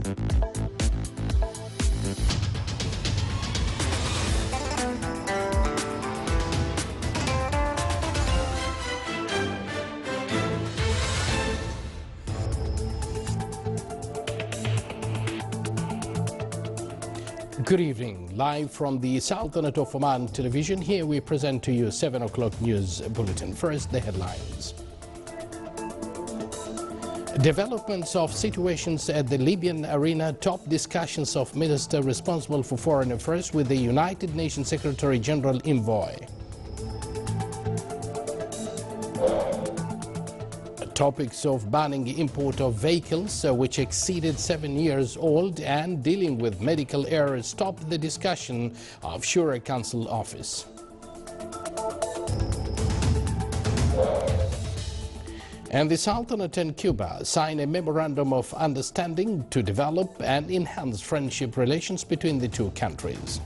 Good evening. Live from the Sultanate of Oman television, here we present to you 7 o'clock news bulletin. First, the headlines. Developments of situations at the Libyan arena top discussions of minister responsible for foreign affairs with the United Nations Secretary General envoy. Topics of banning import of vehicles which exceeded 7 years old and dealing with medical errors topped the discussion of Shura Council office. And the Sultanate and Cuba sign a memorandum of understanding to develop and enhance friendship relations between the two countries.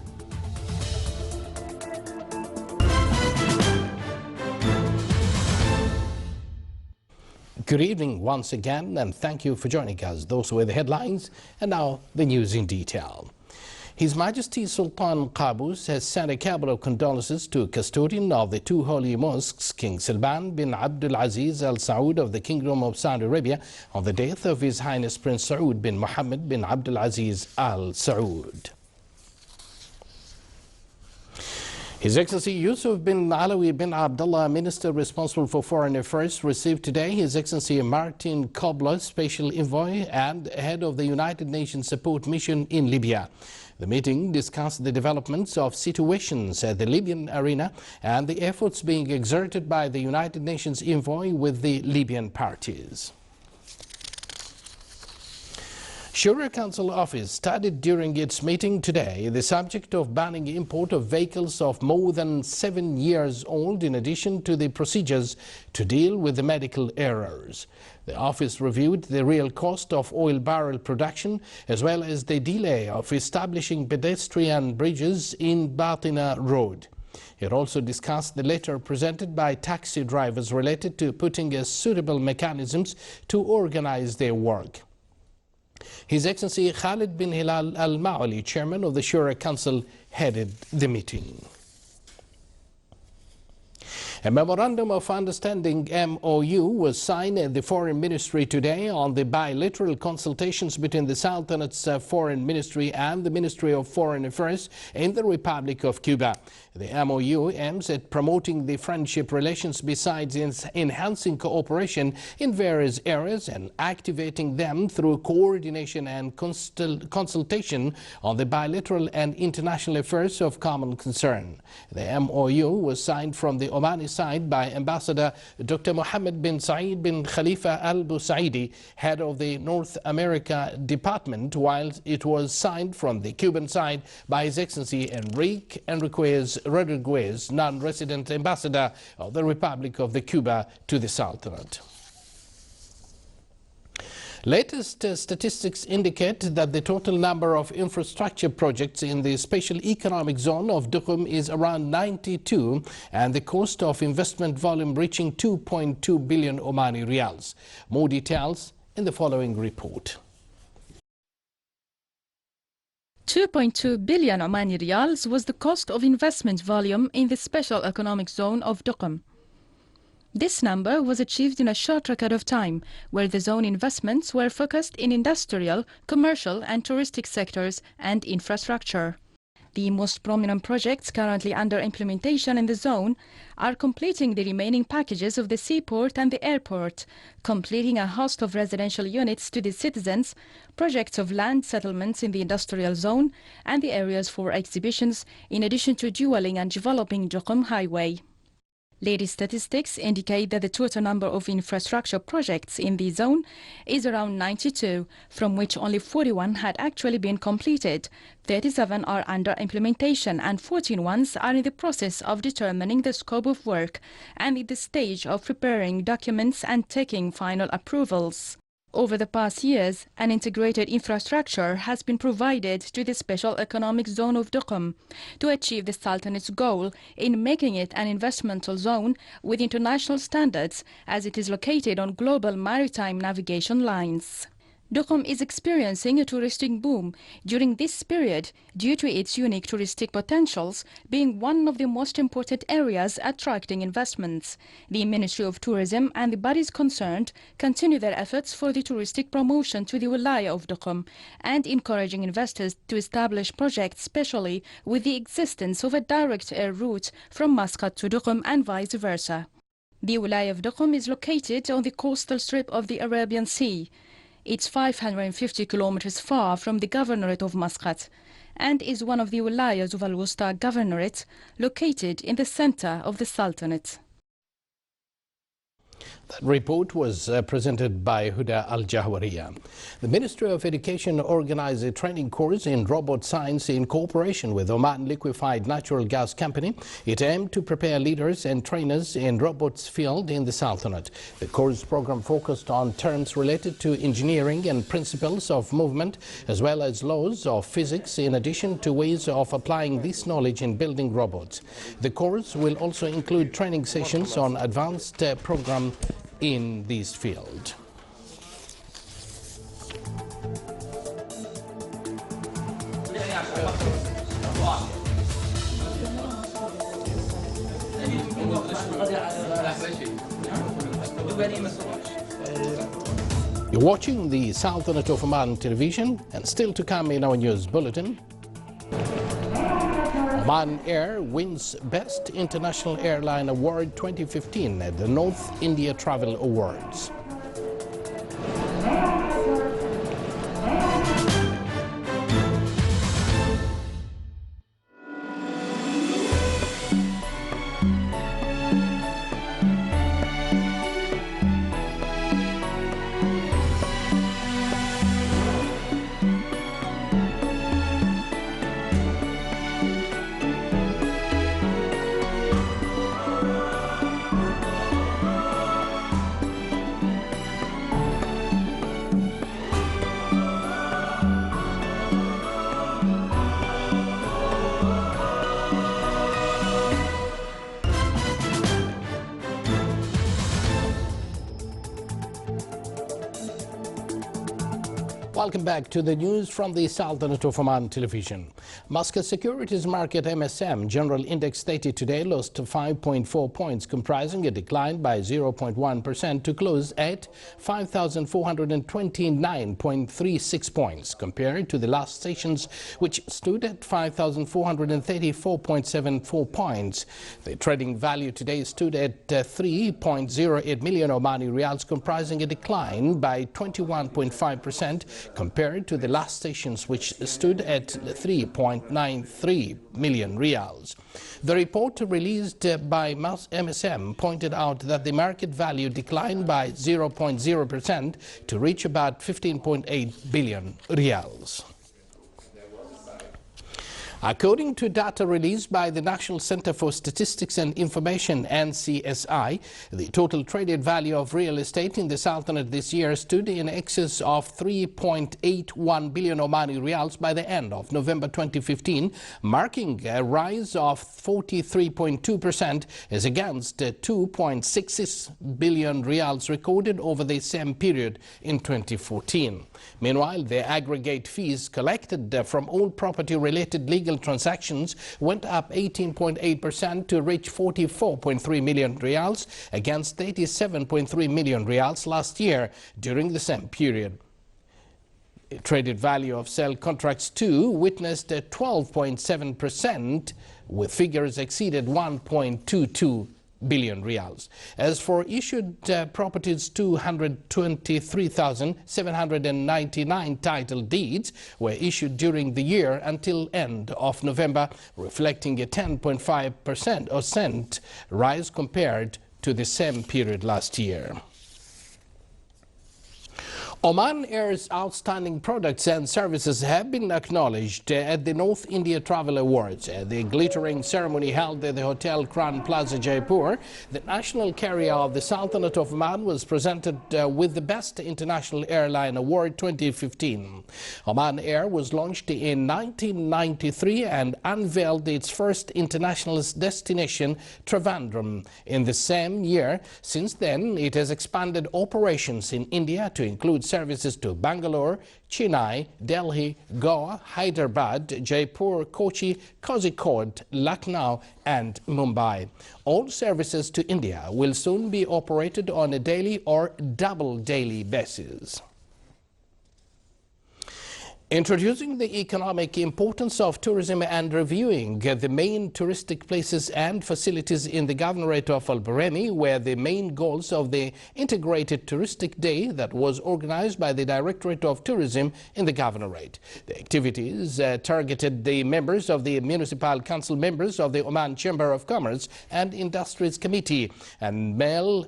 Good evening once again, and thank you for joining us. Those were the headlines, and now the news in detail. His Majesty Sultan Qaboos has sent a cable of condolences to custodian of the two holy mosques, King Salman bin Abdul Aziz Al Saud of the Kingdom of Saudi Arabia, on the death of His Highness Prince Saud bin Mohammed bin Abdul Aziz Al Saud. His Excellency Yusuf bin Alawi bin Abdullah, Minister responsible for Foreign Affairs, received today His Excellency Martin Kobler, Special Envoy and head of the United Nations Support Mission in Libya. The meeting discussed the developments of situations at the Libyan arena and the efforts being exerted by the United Nations envoy with the Libyan parties. Shura Council office studied during its meeting today the subject of banning import of vehicles of more than 7 years old, in addition to the procedures to deal with the medical errors. The office reviewed the real cost of oil barrel production as well as the delay of establishing pedestrian bridges in Batina Road. It also discussed the letter presented by taxi drivers related to putting in suitable mechanisms to organize their work. His Excellency Khalid bin Hilal Al Ma'ali, Chairman of the Shura Council, headed the meeting. A memorandum of understanding MOU was signed at the Foreign Ministry today on the bilateral consultations between the Sultanate's Foreign Ministry and the Ministry of Foreign Affairs in the Republic of Cuba. The MOU aims at promoting the friendship relations besides enhancing cooperation in various areas and activating them through coordination and consultation on the bilateral and international affairs of common concern. The MOU was signed from the Omani side by Ambassador Dr. Mohammed bin Saeed bin Khalifa Al Busaidi, head of the North America Department, while it was signed from the Cuban side by His Excellency Enrique Rodriguez, non-resident ambassador of the Republic of Cuba to the Sultanate. Latest statistics indicate that the total number of infrastructure projects in the special economic zone of Duqm is around 92 and the cost of investment volume reaching 2.2 billion Omani Riyals. More details in the following report. 2.2 billion Omani Riyals was the cost of investment volume in the special economic zone of Duqm. This number was achieved in a short record of time, where the zone investments were focused in industrial, commercial and touristic sectors and infrastructure. The most prominent projects currently under implementation in the zone are completing the remaining packages of the seaport and the airport, completing a host of residential units to the citizens, projects of land settlements in the industrial zone and the areas for exhibitions, in addition to dualling and developing Duqm Highway. Latest statistics indicate that the total number of infrastructure projects in the zone is around 92, from which only 41 had actually been completed, 37 are under implementation and 14 ones are in the process of determining the scope of work and in the stage of preparing documents and taking final approvals. Over the past years, an integrated infrastructure has been provided to the special economic zone of Duqm to achieve the Sultanate's goal in making it an investmental zone with international standards, as it is located on global maritime navigation lines. Duqm is experiencing a touristic boom during this period due to its unique touristic potentials being one of the most important areas attracting investments. The Ministry of Tourism and the bodies concerned continue their efforts for the touristic promotion to the Wilaya of Duqm and encouraging investors to establish projects, especially with the existence of a direct air route from Muscat to Duqm and vice versa. The Wilaya of Duqm is located on the coastal strip of the Arabian Sea. It's 550 kilometers far from the governorate of Muscat and is one of the wilayas of Al-Wusta Governorate located in the center of the Sultanate. That report was presented by Huda Al-Jahwariya. The Ministry of Education organized a training course in robot science in cooperation with Oman Liquefied Natural Gas Company. It aimed to prepare leaders and trainers in robots field in the Sultanate. The course program focused on terms related to engineering and principles of movement, as well as laws of physics, in addition to ways of applying this knowledge in building robots. The course will also include training sessions on advanced program in this field. You're watching the Sultanate of Oman television, and still to come in our news bulletin. Oman Air wins Best International Airline Award 2015 at the North India Travel Awards. Welcome back to the news from the Sultanate of Oman television. Muscat Securities Market MSM General Index stated today lost 5.4 points, comprising a decline by 0.1% to close at 5,429.36 points, compared to the last sessions, which stood at 5,434.74 points. The trading value today stood at 3.08 million Omani Riyals, comprising a decline by 21.5% compared to the last sessions, which stood at 3.93 million Riyals. The report released by MSM pointed out that the market value declined by 0.0% to reach about 15.8 billion Riyals. According to data released by the National Center for Statistics and Information (NCSI), the total traded value of real estate in the Sultanate this year stood in excess of 3.81 billion Omani Riyals by the end of November 2015, marking a rise of 43.2% as against 2.66 billion Riyals recorded over the same period in 2014. Meanwhile, the aggregate fees collected from all property-related legal transactions went up 18.8% to reach 44.3 million Riyals against 87.3 million Riyals last year during the same period. The traded value of sale contracts too witnessed a 12.7%, with figures exceeded 1.22 billion Riyals. As for issued properties, 223,799 title deeds were issued during the year until end of November, reflecting a 10.5% rise compared to the same period last year. Oman Air's outstanding products and services have been acknowledged at the North India Travel Awards. At the glittering ceremony held at the Hotel Crown Plaza, Jaipur, the national carrier of the Sultanate of Oman was presented with the Best International Airline Award 2015. Oman Air was launched in 1993 and unveiled its first international destination, Trivandrum, in the same year. Since then, it has expanded operations in India to include services to Bangalore, Chennai, Delhi, Goa, Hyderabad, Jaipur, Kochi, Kozhikode, Lucknow and Mumbai. All services to India will soon be operated on a daily or double daily basis. Introducing the economic importance of tourism and reviewing the main touristic places and facilities in the Governorate of Al-Barani were the main goals of the Integrated Touristic Day that was organized by the Directorate of Tourism in the Governorate. The activities targeted the members of the Municipal Council, members of the Oman Chamber of Commerce and Industries Committee, and male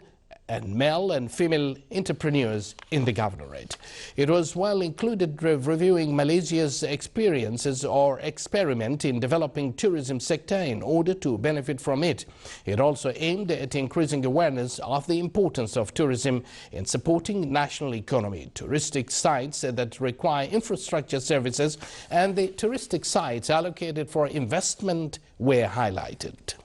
and female entrepreneurs in the Governorate. It was well included reviewing Malaysia's experiences or experiment in developing tourism sector in order to benefit from it. It also aimed at increasing awareness of the importance of tourism in supporting national economy. Touristic sites that require infrastructure services and the touristic sites allocated for investment were highlighted.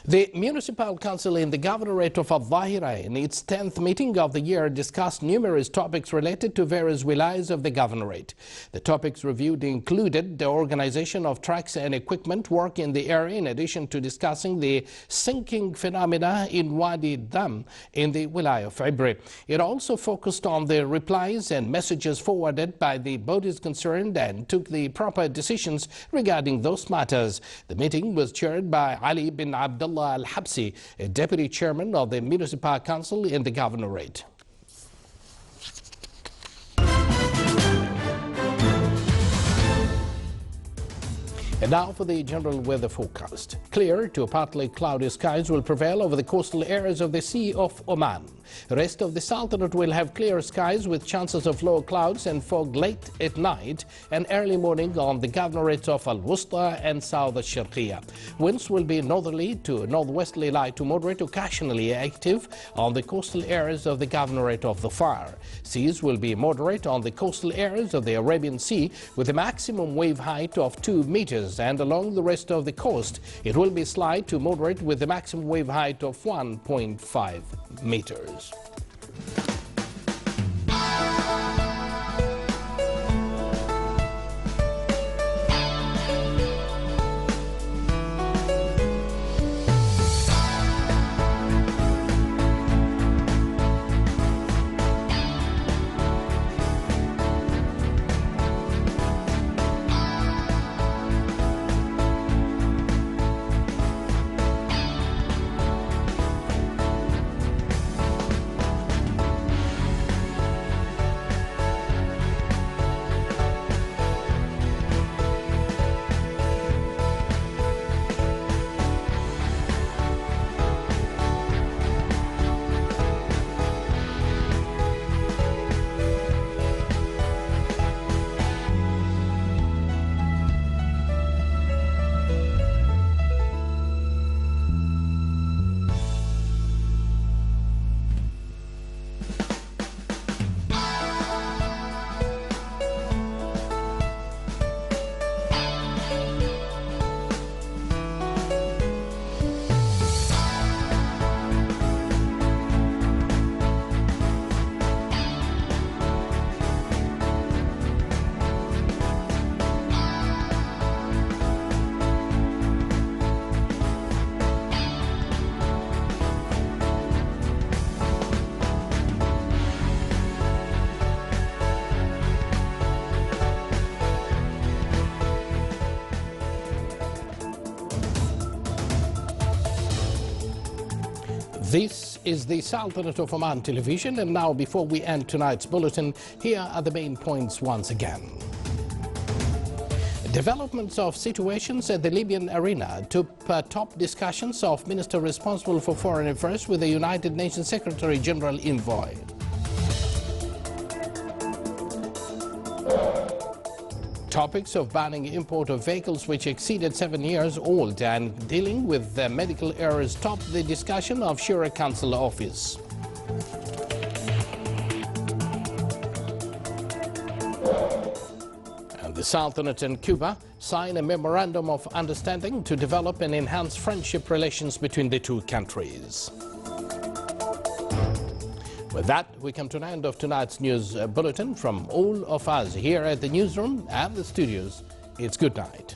The Municipal Council in the Governorate of Al-Zahira in its 10th meeting of the year discussed numerous topics related to various wilayas of the Governorate. The topics reviewed included the organization of trucks and equipment work in the area, in addition to discussing the sinking phenomena in Wadi Dam in the wilaya of Ibri. It also focused on the replies and messages forwarded by the bodies concerned and took the proper decisions regarding those matters. The meeting was chaired by Ali bin Abdullah Al-Habsi, a deputy chairman of the Municipal Council in the Governorate. And now for the general weather forecast. Clear to partly cloudy skies will prevail over the coastal areas of the Sea of Oman. The rest of the Sultanate will have clear skies with chances of low clouds and fog late at night and early morning on the governorates of Al-Wusta and South Al-Sharqiyya. Winds will be northerly to northwesterly light to moderate, occasionally active on the coastal areas of the governorate of Dhofar. Seas will be moderate on the coastal areas of the Arabian Sea with a maximum wave height of 2 meters, and along the rest of the coast it will be slight to moderate with a maximum wave height of 1.5 meters. This is the Sultanate of Oman television, and now before we end tonight's bulletin, here are the main points once again. Developments of situations at the Libyan arena took top discussions of Minister responsible for foreign affairs with the United Nations Secretary General envoy. Topics of banning import of vehicles which exceeded 7 years old and dealing with medical errors topped the discussion of Shura Council office. And the Sultanate and Cuba sign a memorandum of understanding to develop and enhance friendship relations between the two countries. With that, we come to an end of tonight's news bulletin. From all of us here at the newsroom and the studios, it's good night.